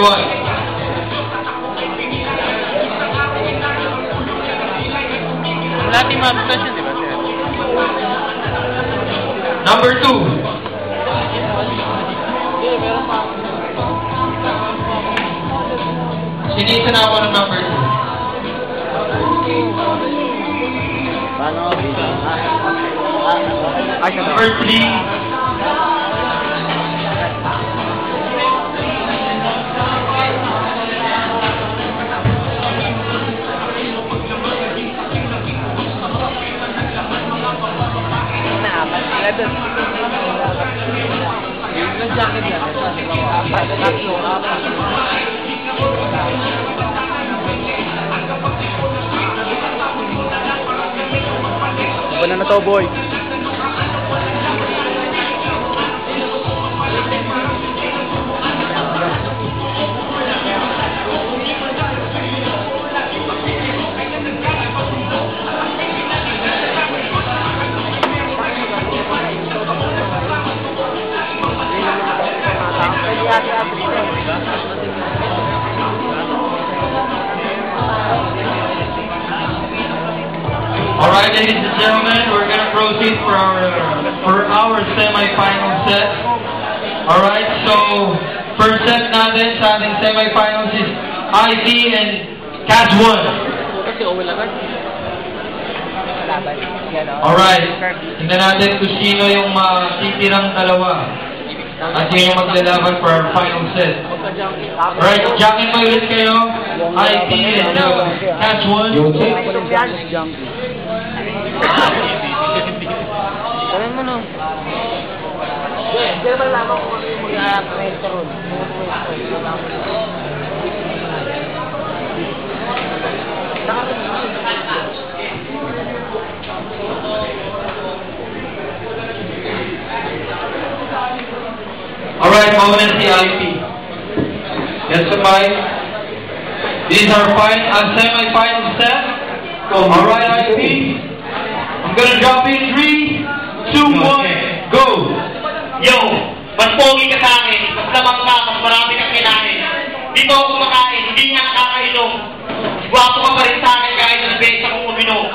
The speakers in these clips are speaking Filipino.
one. Lahat yung mga discussion, di ba, sir? Number two. Sinisa na ako ng number two. Number three. Wala na to, boy. Alright, ladies and gentlemen, we're going to proceed for our semi-final set. Alright, so first set natin sa ating semi-finals is ID and Catch 1. Alright, tingnan natin kung sino yung titirang dalawa. At yun yung maglalaban for our final set. Alright, jackin mo ulit kayo. ID and Catch 1. Kaya mo no. Pero malaman ko kung mag-pressure ron. Alright, mauna si IP. Yes, sabay. These are semi-final set. Alright, IP. I'm gonna drop in 3, 2, 1, go! Yo, mas pogi ka sa akin, mas lamang ka, mas marami kang kinain. Dito ako kumakain, hindi nga nakakainom. Gwapo ka pa rin sa akin kahit na nag-besa kong uminom.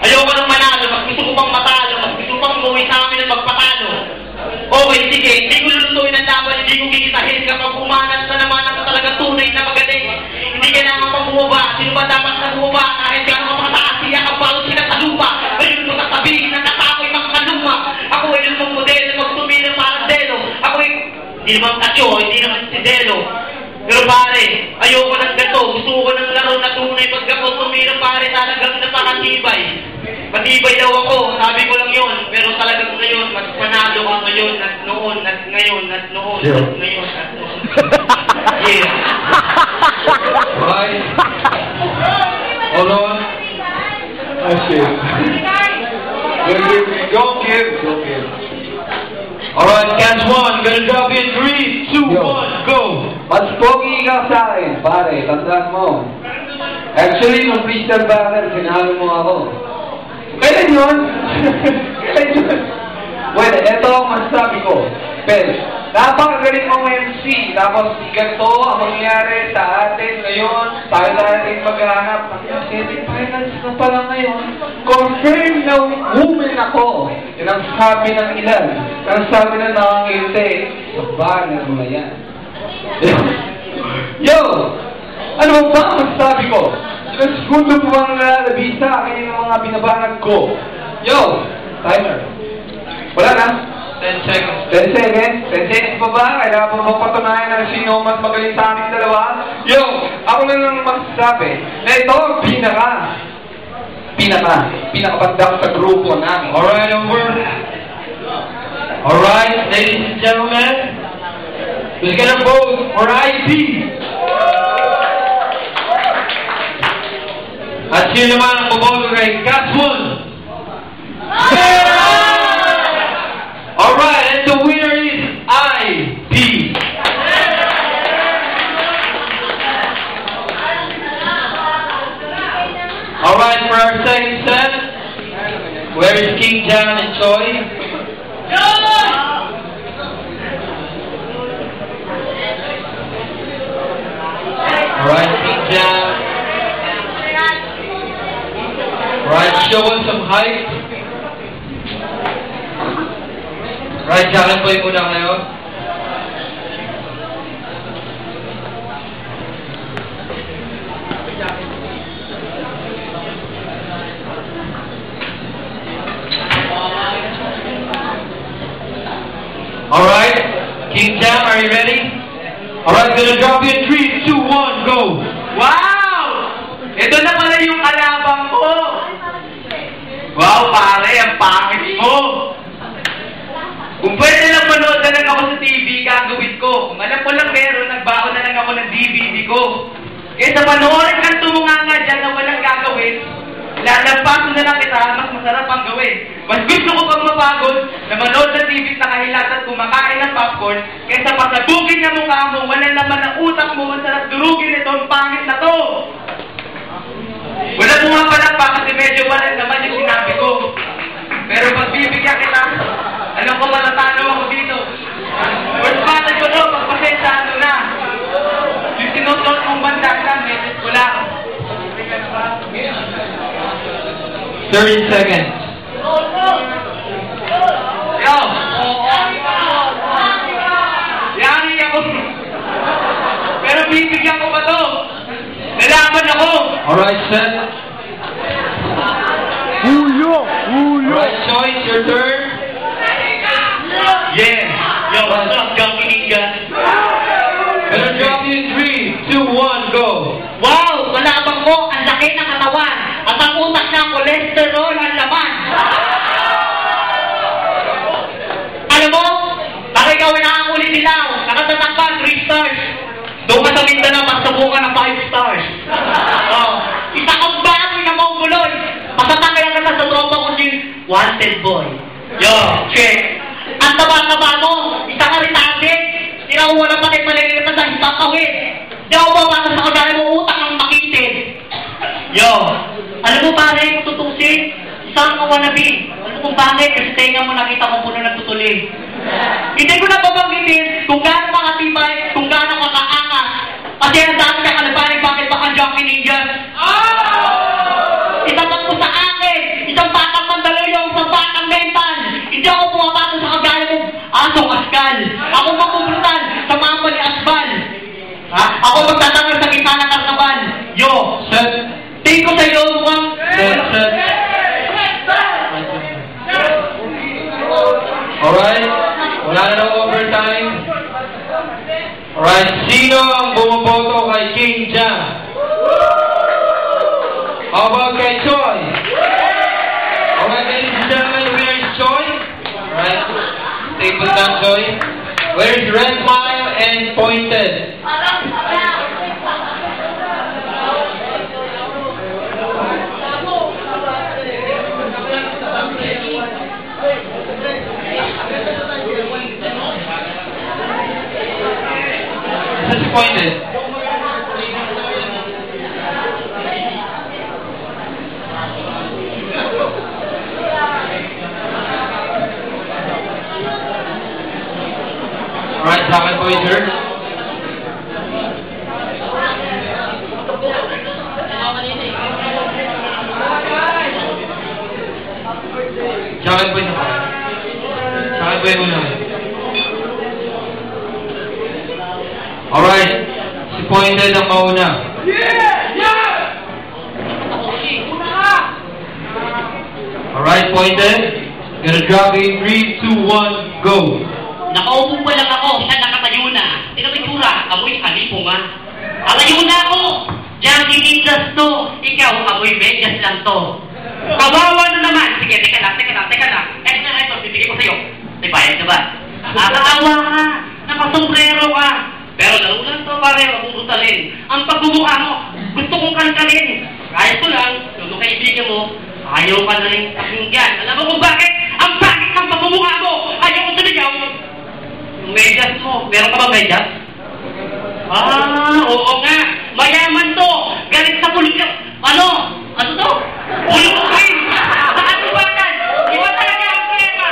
Ayoko nang manalo, mas gusto ko pang matalo, mas gusto pang umuwi sa amin at magpatalo. Okay, sige, hindi ko lulutuin ang laban, hindi ko kikitahin. Kapag umanat na naman ang talagang tunay na magaling. Hindi kailangan pang bumaba, sino ba dapat na bumaba? Kahit gano'n ka makataas, siya ka balot sila sa lupa. Ayun mo sasabihin na natakoy mga kaluma. Ako ay lumang modelo, magtumilong parang delo. Ako ay, hindi naman katyo, hindi naman si Delo. Pero pare, ayoko ng gato, gusto ko ng laro na tunay. Pag ako tumilong pare, talagang napakatibay. Matibay daw ako, sabi ko lang yun. Pero talagang ngayon, mas panalo ka ngayon at noon at ngayon at noon at ngayon at noon. Yeah. Right. Hold on. Okay. Don't give. Alright, Catch 1. Gonna drop in 3, 2, 1, go! Mas pogi ka sa akin, pare. Tandaan mo. Actually, nung freestyle battle, sinalo mo ako. Kailan yun? Kailan yun? Well, eto ang masasabi ko. Pero, napakagaling mong MC. Tapos, ganito ang mangyayari sa atin ngayon. Tayo natin maghahanap. Semi-finals na pala ngayon. Confirm na woman ako. Yan ang sabi ng ilan. Yan ang sabi ng nakangiti. Sa banner mo na yan. Yo! Ano ba ang masasabi ko? Ilang segundo po bang nalalabi sa akin yung mga binabanag ko? Yo! Timer. Wala na? 10 seconds. 10 seconds? 10 seconds pa ba? Kailangan pa ba patunayan na sino mas magaling sa ating dalawa? Yo! Ako na lang magsasabi na ito ang pinakabandak sa grupo namin. Alright, over. Alright, ladies and gentlemen, who's gonna vote for IP? At sino naman ang bumoto kay Catch 1? Alright, and the winner is IP. Alright, for our second set, where is King Jan and Choi? Jam. Right, show us some height. Right, jalan po muna kayo. Alright, King Jam, are you ready? Alright, gonna drop you in 3, 2, 1, go! Wow! Ito na pala yung kalabang ko! Wow, pare, ang pangit mo! Kung pwede lang manood na lang ako sa TV, gagawin ko. Kung alam ko lang meron, nagbaon na lang ako ng DVD ko. Eh sa panoorin kang tumunganga dyan na walang gagawin, lalampaso na lang kita, mas masarap ang gawin. Mas gusto ko pag mapagod na manood ng TV na kahilat at kumakain ng popcorn, kaysa pasabugin niya mukha mo, walang laman ng utak mo, masarap durugin ito, ang pangit na to! Wala pumapalak pa kasi medyo walang naman yung sinabi ko. Pero pag bibigyan kita, alam ko matatalo ako dito. First battle ko no, pagpasensado na. Yung sinusunod mong banda lang, message ko lang. 30 seconds. Yo! Yari ako. Pero bibigyan ko pa to. Nalaman ako. Alright, set. Alright, Choice, your turn. Yeah. Yo, what's up, Junkie Ninja? Gonna drop you in 3, 2, 1, go! Wow! Kalabang ko, ang laki ng katawan. At ang utak ng cholesterol ang laman. Alam mo, bakit ikaw ay nakakuli nilaw? Nakatatak ka, 3 stars. Doon ka sa Mindanao, magsabukan ng 5 stars. Oh. Isa kang baboy na mauguloy. Pasatakay ang kata sa tropa ko si Wanted Boy. Yo, check. Ang taba-taba mo, isa ka retarded. Tinawala pa kayo malilitan sa isang kawin. Di ako babasa sa kagaya mo utang ang makitid. Yo, alam mo pare, kung tutusin, isang wannabe. Alam mo kung bakit? Kasi tenga mo nakita ko puno ng tutuli. Hindi ko na babanggitin kung gaano makatibay, kung gaano kakaangas. Kasi ang dami ka kalabanin, bakit ba kang Junkie Ninja? Isang po sa akin, isang batang mandaluyong, isang batang mental. Hindi ako pumapasok sa kagaya mo asong askal. Ako mapupuntan sa mama ni Asbal. Ha? Ako magtatangal sa gitna ng karnaval. Yo, Set. tingin ko sa'yo mukhang... Set. Alright, wala na ng overtime. Alright, sino ang bumoboto kay King Jam? How about kay Choi? Alright, ladies and gentlemen, where is Choi? Alright, table down, Choi. Where is Red Mile and Pointed? Disappointed. Alright, Jacket Boy, sir. Jacket Boy, Jacket Boy muna. Alright, si Pointed ang mauna. Alright, Pointed. Gonna drop in 3, 2, 1, go. Nakaupo pa lang ako, siya nakatayo na. Tingnan mo itsura, amoy halipo nga. Nakatayo na ako! Junkie Ninjas to! Ikaw, amoy Vegas lang to. Kawawa na naman! Sige, teka lang. Ito, bibigay ko sa'yo. May bayad ka ba? Nakakaawa ka! Nakasombrero ka! Pero laro lang to, pare, mabubutalin. Ang pagbubuka mo, gusto kong kantalin. Kaya ko lang, yung kaibigan mo, ayaw ka na rin pakinggan. Alam mo kung bakit? Ang bakit ng pagbubuka mo! Ayaw ko tuligaw! Medyas mo. Meron ka ba medyas? Oo nga. Mayaman to. Galit sa pulitik. Ano to? Pulukin. Sa katubatan. Iba talaga ang klema.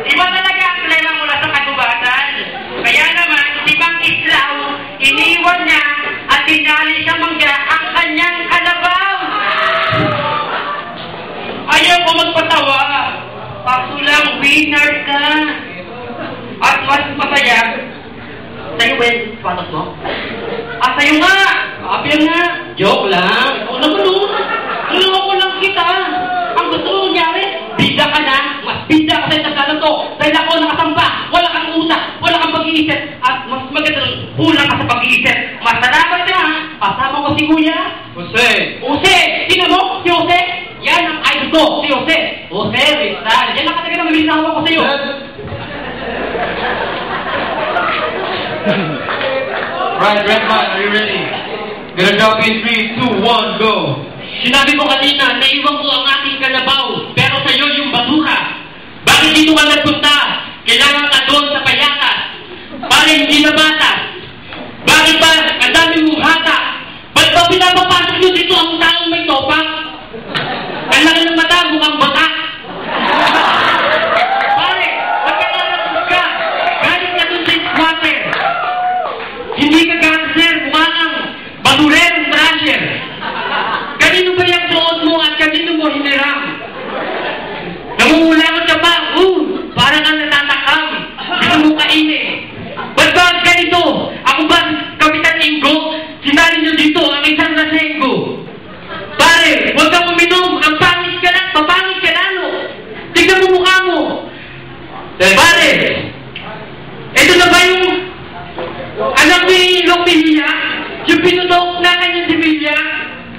Iba talaga ang klema mula sa katubatan. Kaya naman, si Mang Islaw, iniwan niya at tinali ako magpatawa. Kaso lang, winner ka. At mas masaya. Sa'yo ba yung patas mo? Sa'yo nga! Apil nga! Joke lang! Ikaw naman o! Tulungan ko lang kita! Ang gusto mo nangyari, bida ka na! Mas bida ka sa itasalan to! Dahil ako nakasamba! Wala kang utak! Wala kang pag-iisip! At mas maganda kulang ka sa pag-iisip! Mas salamat ka ha! Kasama ko si Kuya! Jose! Jose! Sino mo? Si Jose? Yan ang idol ko! Si Jose! Jose Rizal! Yan ang katagal na mabilis na hawa ko sa'yo! Right, Redman, are you ready? Gonna drop in 3, 2, 1, go! Sinabi ko kanina, naiwan ko ang ating kalabaw, pero sa'yo yung basura. Bakit dito ka nagpunta? Kailangan ka doon sa payatas. Para hindi na bata. Bakit ba? Ang dami mong hata. Ba't ba pinapapasok nyo dito ang taong may topak? Ang laki ng mata, mukhang bata. Pare, magkakalatos ka. Galing ka doon sa squatter. Hindi ka gangster, mukha kang basurerong trasher. Kanino ba yung suot mo at kanino mo hiniram? Namumulangot ka ba? Parang kang natatakam. Gusto mo kainin. Ba't ba ganito? Ako ba, Kapitan Ingo? Sinali nyo dito ang isang lasenggo. Pare, huwag kang uminom. Ang pangit ka lang, papangit ka lalo. Tignan mo mukha mo. Pare, ito na ba yung anak ni Lopelia? Yung pinutok na kanyang si Villa?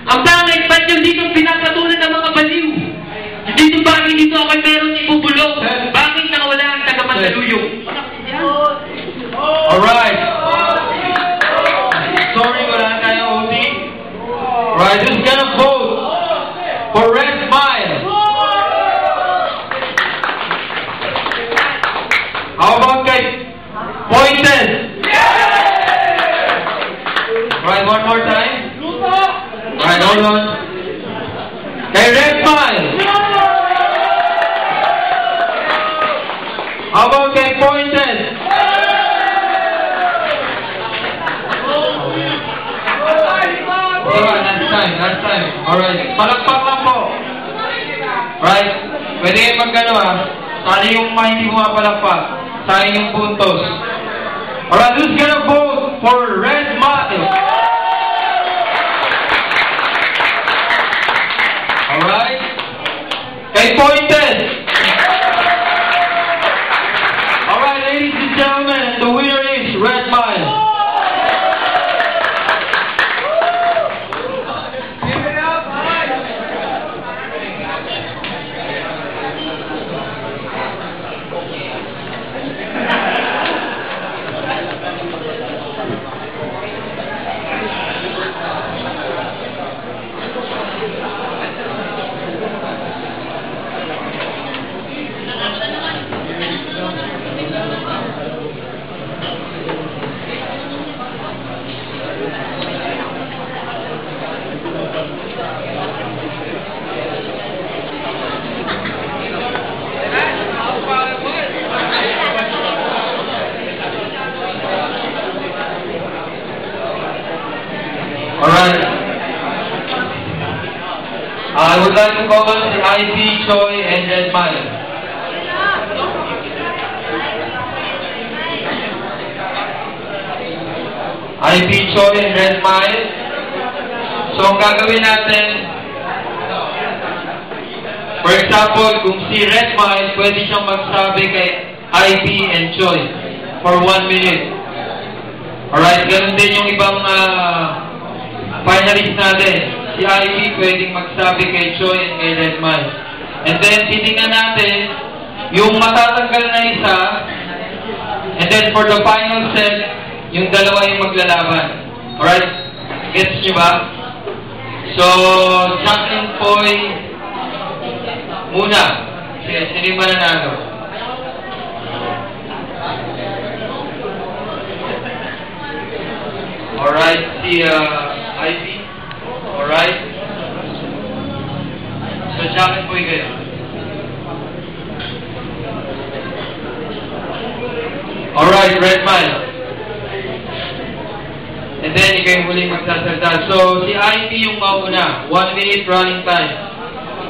Ang pangit, ba't yung dito pinapatunan ng mga baliw? Dito bakit dito ako meron ibubulong? Bakit nakawala ang taga-Mandaluyong? Alright! Sorry, wala tayo OT. Alright, who's gonna vote for Red Mile? How about kay Pointed? Alright, one more time. Alright, hold on. Kay Red Mile. How about kay Pointed? Last time. Alright, palagpak lang po. Right? Pwede kayo magkano ha? Sali yung hindi mo palagpak. Sayang yung puntos. Alright, who's gonna vote for Red Mile? Alright? Kay Pointed. Alright, ladies and gentlemen, the winner is Red Mile. Alright. I would like to call on the IP, Choi, and Red Mile. IP, Choi, and Red Mile. So, ang gagawin natin, for example, kung si Red Mile, pwede siyang magsabi kay IP and Choi for 1 minute. Alright, ganun din yung ibang finalist natin. Si IP pwedeng magsabi kay Choi and kay Red Mile. And then, titingnan natin yung matatanggal na isa. And then, for the final set, yung dalawa yung maglalaban. Alright? Gets nyo ba? So, Jacqueline Poy muna. Sige, sino yung mananalo? Alright, si IP. Alright. So, Jacqueline Poy kayo. Alright, Red Mile. And then, ikaw yung huling magsasalita. So, si IP yung mauna. 1 minute running time.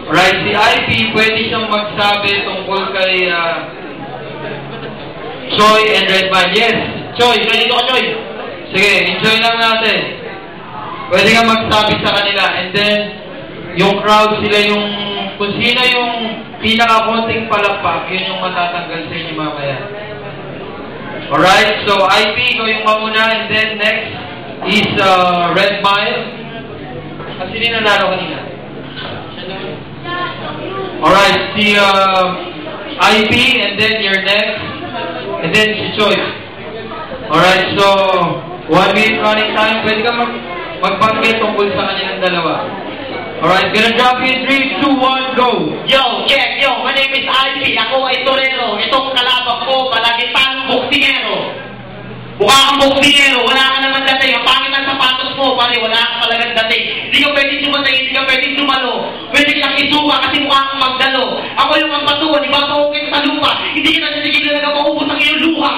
Alright, si IP, pwede siyang magsabi tungkol kay Choi and Redman. Yes, Choi, ready ka, Choi? Sige, enjoy lang natin. Pwede kang magsabi sa kanila, and then, yung crowd, sila yung, kung sino yung pinaka-konting palakpak, yun yung matatanggal sa inyo mamaya. Alright, so IP, ikaw yung mauna, and then next is Red Mile. Kasi hindi nanalo kanina. Alright, si IP, and then you're next, and then si Choi. Alright, so 1 minute running time, pwede ka magbanggit tungkol sa kanilang dalawa. Alright, gonna drop in 3, 2, 1, go! Yo, check, yo, my name is IP, ako ay torero. Itong kalabang ko, palagi tang boksingero. Mukha kang boksingero, wala ka naman dating. Ang pangit ng sapatos mo, pare, wala ka talagang dating. Hindi ka pwede sumatay, hindi ka pwede sumalo. Pwede siyang isuka kasi mukha kang magdalo. Ako yung magpatuan, ibabawin sa lupa. Hindi ka nasisigil na maubos ang iyong luha.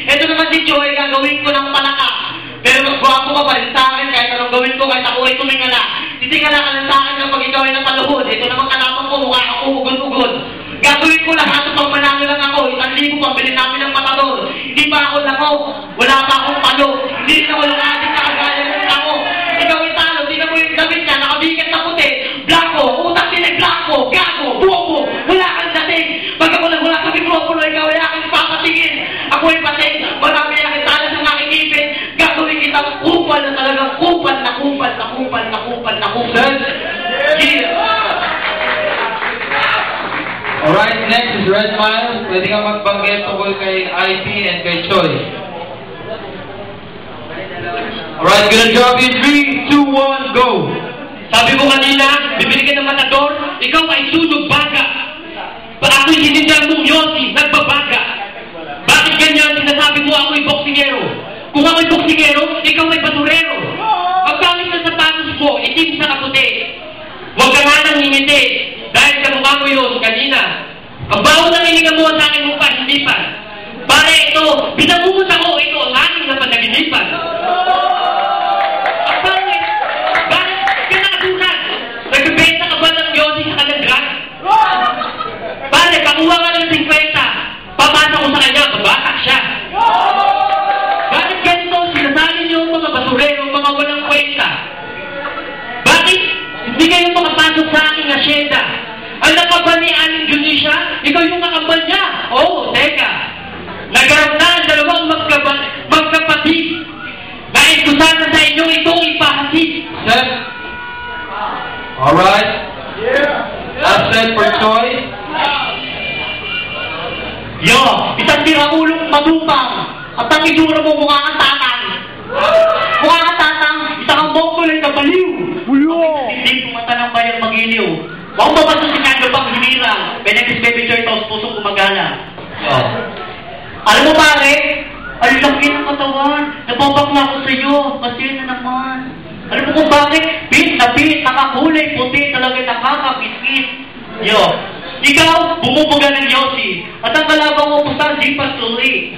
Ito naman si Joy, gagawin ko ng palaka. Pero magwapo ka pa rin sa akin kahit anong gawin ko, kahit ako ay tumingala. Titingala ka lang sa akin kapag ikaw ay napaluhod. Ito naman kalabang ko, mukha ako ugod-ugod. Gagawin ko lahat at pag manalo lang ako, 1,000 pambili namin ng matador. Hindi pa ako lakaw, wala pa akong palo. Hindi rin ako lumating na kagaya ng ako. Ikaw ay talo, tingnan mo yung damit niya, nakabigat na puti. Blanco, utak din ay blanco, gago, bobo, wala kang dating. Pag ako lang wala sa mikropono, ikaw ay aking papatingin. Ako ay pating, marami aking tala sa aking ipin. Gagawin kitang kupal na talagang kupal na kupal na kupal na kupal na kupal. Yeah! Alright, next is Red Mile. Pwede kang magbanggit tungkol kay IP and kay Choi. Alright, gonna drop in 3, 2, 1, go! Sabi mo kanina, bibili ka ng matador, ikaw ay sunog baga. Ako'y sinindang mong Yossi, nagbabaga. Bakit ganyan sinasabi mo ako'y boksingero? Kung ako'y boksingero, ikaw ay basurero. Ang pangit na sapatos mo, itim sa kaputi. Huwag ka nga nang hingiti, dahil sa mukha mo yun kanina. Ang baho ng hininga mo sa akin mukha, hindi pa. Pare ito, binabuhos ako, ito ang aking na panaginipan. Ang pangit, bakit ka nakasukat? Nagbibenta ka ba ng Yossi sa kalagran? Pare, pakuha ka ng 50, papasa ko sa kanya, babata siya. Bakit ganito, sinasali niyo mga basurero, mga walang kwenta? Bakit hindi kayo makapasok sa aking asyenda? Ang nakabal ni Aling Junisha, ikaw yung nakabal niya. Oo, teka. Nagarap na ang dalawang magkapatid. Dahil ko sana sa inyo itong ipahatid. Set. Alright. That's set for Choi. Yo, isang tirahulong matupang. At ang itsura mo mukha kang tatang. Mukha kang tatang, isang ang bongkolay na baliw. Hindi kumata ng bayang mag-iliw. Huwag mo ba sa sinado pang hinirang? Benefits baby joy toast, pusong gumagala. Oh. Alam mo pare, ang laki ng katawan. Nababakla ko sa iyo. Kasi na naman. Alam mo kung bakit? Pit na pit, nakakulay, puti, talaga nakakapiskit. Yo, ikaw, bumubuga ng Yossi. At ang kalabang mo pusta, di pa tuloy.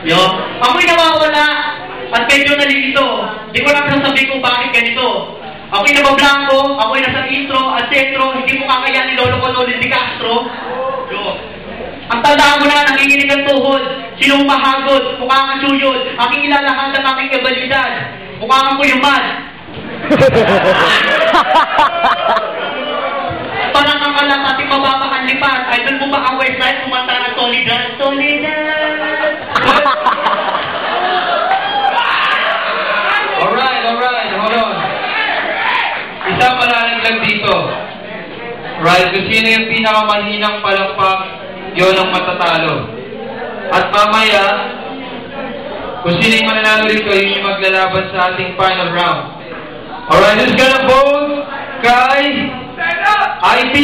Yo, ako'y nawawala. At medyo nalilito. Di ko lang sasabihin kung bakit ganito. Ako'y nabablanko, ako'y nasa intro, at sentro, hindi mo kakayanin Lolo ko Lolo Di Castro. Yo. Ang tandaan mo na, nanginginig ang tuhod. Sinong mahagod, mukha kang suyod. Aking ilalahan ang aking kabalidad. Mukha kang kuyuman. Parang ang alam ating mababakan lipat. Idol mo ba ang website kumanta ng Solidad? Solidad! Alright, hold on. Isa malalim lang dito. Right, kung sino yung pinakamahinang palakpak, yun ang matatalo. At mamaya, kung sino yung mananalo rito, yun yung maglalaban sa ating final round. Alright, who's gonna vote kay IP?